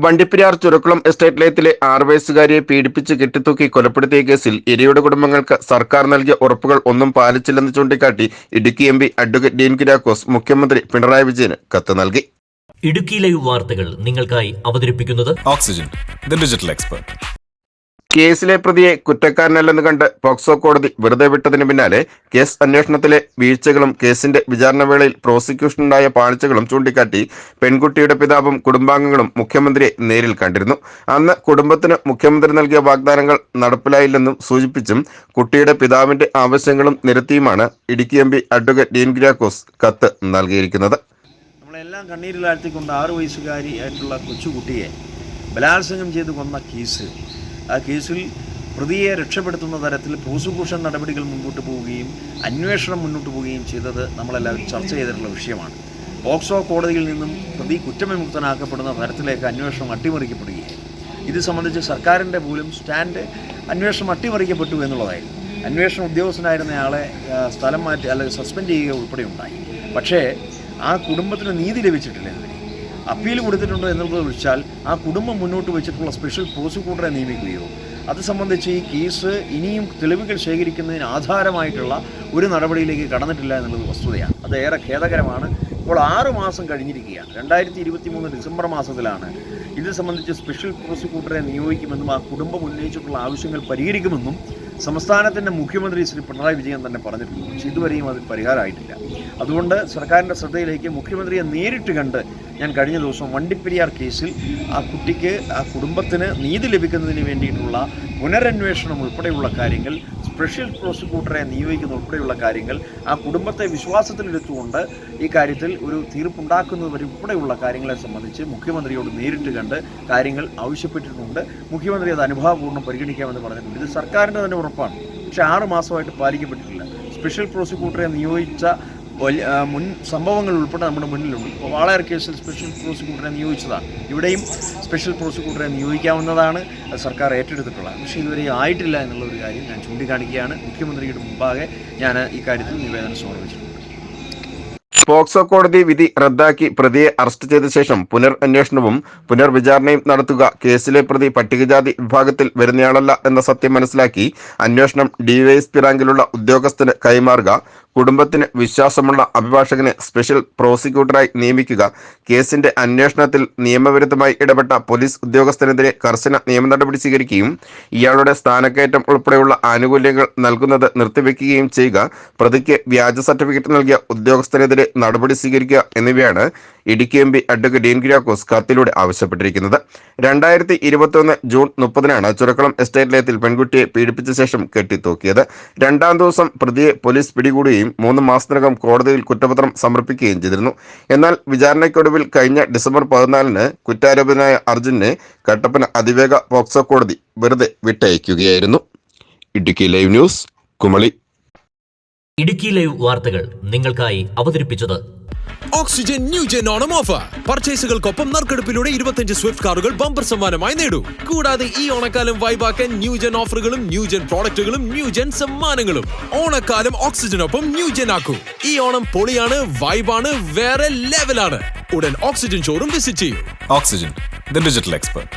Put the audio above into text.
Vandiperiyar Churakkulam estate ലയത്തിലെ 6 വയസ്സുകാരിയെ പീഡിപ്പിച്ച് കെട്ടിത്തൂക്കി കൊലപ്പെടുത്തിയ കേസിൽ ഇരയുടെ കുടുംബങ്ങൾക്ക് സർക്കാർ നൽകിയ ഉറപ്പുകൾ ഒന്നും പാലിച്ചില്ലെന്ന് ചൂണ്ടിക്കാട്ടി Idukki M P advocate Dean Kuriakose മുഖ്യമന്ത്രി പിണറായി വിജയന് കത്ത് നൽകി. ഇടുക്കി ലൈവ് വാർത്തകൾ നിങ്ങൾക്കായി അവതരിപ്പിക്കുന്നത് ഓക്സിജൻ, ദി ഡിജിറ്റൽ എക്സ്പെർട്ട്. കേസിലെ പ്രതിയെ കുറ്റക്കാരനല്ലെന്ന് കണ്ട് പോക്സോ കോടതി വെറുതെ വിട്ടതിന് പിന്നാലെ കേസ് അന്വേഷണത്തിലെ വീഴ്ചകളും കേസിന്റെ വിചാരണവേളയിൽ പ്രോസിക്യൂഷനുണ്ടായ പാഴ്ചകളും ചൂണ്ടിക്കാട്ടി പെൺകുട്ടിയുടെ പിതാവും കുടുംബാംഗങ്ങളും മുഖ്യമന്ത്രിയെ നേരിൽ കണ്ടിരുന്നു. അന്ന് കുടുംബത്തിന് മുഖ്യമന്ത്രി നൽകിയ വാഗ്ദാനങ്ങൾ നടപ്പിലായില്ലെന്നും സൂചിപ്പിച്ചും കുട്ടിയുടെ പിതാവിന്റെ ആവശ്യങ്ങളും നിരത്തിയുമാണ് Idukki M P advocate Dean Kuriakose കത്ത് നൽകിയിരിക്കുന്നത്. നമ്മളെല്ലാം കണ്ണീരിലാഴ്ത്തിക്കൊണ്ട് 6 വയസ്സുകാരിയായിട്ടുള്ള കൊച്ചുകുട്ടിയെ ബലാത്സംഗം ചെയ്ത് കൊന്ന കേസ്, ആ കേസിൽ പ്രതിയെ രക്ഷപ്പെടുത്തുന്ന തരത്തിൽ പ്രോസിക്യൂഷൻ നടപടികൾ മുന്നോട്ട് പോവുകയും അന്വേഷണം മുന്നോട്ട് പോവുകയും ചെയ്തത് നമ്മളെല്ലാവരും ചർച്ച ചെയ്തിട്ടുള്ള വിഷയമാണ്. പോക്സോ കോടതിയിൽ നിന്നും പ്രതി കുറ്റവിമുക്തനാക്കപ്പെടുന്ന തരത്തിലേക്ക് അന്വേഷണം അട്ടിമറിക്കപ്പെടുകയും ഇത് സംബന്ധിച്ച് സർക്കാരിൻ്റെ പോലും സ്റ്റാൻഡ് അന്വേഷണം അട്ടിമറിക്കപ്പെട്ടു എന്നുള്ളതായിരുന്നു. അന്വേഷണ ഉദ്യോഗസ്ഥനായിരുന്നയാളെ സ്ഥലം മാറ്റി അല്ലെങ്കിൽ സസ്പെൻഡ് ചെയ്യുക ഉൾപ്പെടെ ഉണ്ടായി. പക്ഷേ ആ കുടുംബത്തിന് നീതി ലഭിച്ചിട്ടില്ല. അപ്പീൽ കൊടുത്തിട്ടുണ്ടോ എന്നുള്ളത് വെച്ചാൽ ആ കുടുംബം മുന്നോട്ട് വെച്ചിട്ടുള്ള സ്പെഷ്യൽ പ്രോസിക്യൂട്ടറെ നിയമിക്കുകയോ അത് സംബന്ധിച്ച് ഈ കേസ് ഇനിയും തെളിവുകൾ ശേഖരിക്കുന്നതിന് ആധാരമായിട്ടുള്ള ഒരു നടപടിയിലേക്ക് കടന്നിട്ടില്ല എന്നുള്ളത് വസ്തുതയാണ്. അത് ഏറെ ഖേദകരമാണ്. ഇപ്പോൾ 6 മാസം കഴിഞ്ഞിരിക്കുകയാണ്. 2023 ഡിസംബർ മാസത്തിലാണ് ഇത് സംബന്ധിച്ച് സ്പെഷ്യൽ പ്രോസിക്യൂട്ടറെ നിയോഗിക്കുമെന്നും ആ കുടുംബം ഉന്നയിച്ചിട്ടുള്ള ആവശ്യങ്ങൾ പരിഹരിക്കുമെന്നും സംസ്ഥാനത്തിൻ്റെ മുഖ്യമന്ത്രി ശ്രീ പിണറായി വിജയൻ തന്നെ പറഞ്ഞിട്ടുണ്ട്. പക്ഷേ ഇതുവരെയും അതിൽ പരിഹാരമായിട്ടില്ല. അതുകൊണ്ട് സർക്കാരിൻ്റെ ശ്രദ്ധയിലേക്ക് മുഖ്യമന്ത്രിയെ നേരിട്ട് കണ്ട് ഞാൻ കഴിഞ്ഞ ദിവസം വണ്ടിപ്പെരിയാർ കേസിൽ ആ കുട്ടിക്ക് ആ കുടുംബത്തിന് നീതി ലഭിക്കുന്നതിന് വേണ്ടിയിട്ടുള്ള പുനരന്വേഷണം ഉൾപ്പെടെയുള്ള കാര്യങ്ങൾ, സ്പെഷ്യൽ പ്രോസിക്യൂട്ടറെ നിയോഗിക്കുന്ന ഉൾപ്പെടെയുള്ള കാര്യങ്ങൾ, ആ കുടുംബത്തെ വിശ്വാസത്തിലെടുത്തുകൊണ്ട് ഈ കാര്യത്തിൽ ഒരു തീർപ്പുണ്ടാക്കുന്നതുവരെ ഉൾപ്പെടെയുള്ള കാര്യങ്ങളെ സംബന്ധിച്ച് മുഖ്യമന്ത്രിയോട് നേരിട്ട് കണ്ട് കാര്യങ്ങൾ ആവശ്യപ്പെട്ടിട്ടുണ്ട്. മുഖ്യമന്ത്രി അത് അനുഭാവപൂർണ്ണം പരിഗണിക്കാമെന്ന് പറഞ്ഞിട്ടുണ്ട്. ഇത് സർക്കാരിൻ്റെ തന്നെ ഉറപ്പാണ്. പക്ഷേ 6 മാസമായിട്ട് പാലിക്കപ്പെട്ടിട്ടില്ല. സ്പെഷ്യൽ പ്രോസിക്യൂട്ടറെ നിയോഗിച്ച മുൻ സംഭവങ്ങൾ ഉൾപ്പെടെ നമ്മുടെ മുന്നിലുണ്ട്. ഇപ്പോൾ വാളയാർ കേസിൽ സ്പെഷ്യൽ പ്രോസിക്യൂട്ടറെ നിയോഗിച്ചതാണ്. ഇവിടെയും സ്പെഷ്യൽ പ്രോസിക്യൂട്ടറെ നിയോഗിക്കാവുന്നതാണ്, സർക്കാർ ഏറ്റെടുത്തിട്ടുള്ളത്. പക്ഷേ ഇതുവരെ ആയിട്ടില്ല എന്നുള്ള ഒരു കാര്യം ഞാൻ ചൂണ്ടിക്കാണിക്കുകയാണ്. മുഖ്യമന്ത്രിയുടെ മുമ്പാകെ ഞാൻ ഈ കാര്യത്തിൽ നിവേദനം സമർപ്പിച്ചിട്ടുണ്ട്. പോക്സോ കോടതി വിധി റദ്ദാക്കി പ്രതിയെ അറസ്റ്റ് ചെയ്ത ശേഷം പുനരന്വേഷണവും പുനർവിചാരണയും നടത്തുക, കേസിലെ പ്രതി പട്ടികജാതി വിഭാഗത്തിൽ വരുന്നയാളല്ല എന്ന സത്യം മനസ്സിലാക്കി അന്വേഷണം ഡിവൈഎസ്പി റാങ്കിലുള്ള ഉദ്യോഗസ്ഥന് കൈമാറുക, കുടുംബത്തിന് വിശ്വാസമുള്ള അഭിഭാഷകനെ സ്പെഷ്യൽ പ്രോസിക്യൂട്ടറായി നിയമിക്കുക, കേസിന്റെ അന്വേഷണത്തിൽ നിയമവിരുദ്ധമായി ഇടപെട്ട പോലീസ് ഉദ്യോഗസ്ഥനെതിരെ കർശന നിയമ നടപടി സ്വീകരിക്കുകയും ഇയാളുടെ സ്ഥാനക്കയറ്റം ഉൾപ്പെടെയുള്ള ആനുകൂല്യങ്ങൾ നൽകുന്നത് നിർത്തിവെക്കുകയും ചെയ്യുക, പ്രതിക്ക് വ്യാജ സർട്ടിഫിക്കറ്റ് നൽകിയ ഉദ്യോഗസ്ഥനെതിരെ നടപടി സ്വീകരിക്കുക എന്നിവയാണ് Idukki M P advocate Dean Kuriakose കത്തിലൂടെ ആവശ്യപ്പെട്ടിരിക്കുന്നത്. 2021 ജൂൺ 30-നാണ് ചുരക്കുളം എസ്റ്റേറ്റ് ലയത്തിൽ പെൺകുട്ടിയെ പീഡിപ്പിച്ച ശേഷം കെട്ടിത്തൂക്കിയത്. 2-ാം ദിവസം പ്രതിയെ പോലീസ് പിടികൂടുകയും 3 മാസത്തിനകം കോടതിയിൽ കുറ്റപത്രം സമർപ്പിക്കുകയും ചെയ്തിരുന്നു. എന്നാൽ വിചാരണയ്ക്കൊടുവിൽ കഴിഞ്ഞ ഡിസംബർ 14-ന് കുറ്റാരോപിതനായ അർജുനെ കട്ടപ്പന അതിവേഗ പോക്സോ കോടതി വെറുതെ വിട്ടയക്കുകയായിരുന്നു. Idukki live news, Kumily. Idukki live വാർത്തകൾ നിങ്ങൾക്കായി അവതരിപ്പിച്ചത് ഓക്സിജൻ ന്യൂജൻ ഓണം ഓഫർ. പർച്ചേസുകൾക്കൊപ്പം നറുക്കെടുപ്പിലൂടെ 25 സ്വിഫ്റ്റ് കാറുകൾ ബമ്പർ സമ്മാനമായി നേടൂ. കൂടാതെ ഈ ഓണക്കാലം വൈബാക്കാൻ ന്യൂജൻ ഓഫറുകളും ന്യൂജൻ പ്രോഡക്റ്റുകളും ന്യൂജൻ സമ്മാനങ്ങളും. ഓണക്കാലം ഓക്സിജനൊപ്പം ന്യൂജൻ ആക്കൂ. ഈ ഓണം പൊളിയാണ്, വൈബാണ്, വേറെ ലെവലാണ്. ഉടൻ ഓക്സിജൻ ഷോറൂം വിസിറ്റ് ചെയ്യൂ. Oxygen, the digital expert.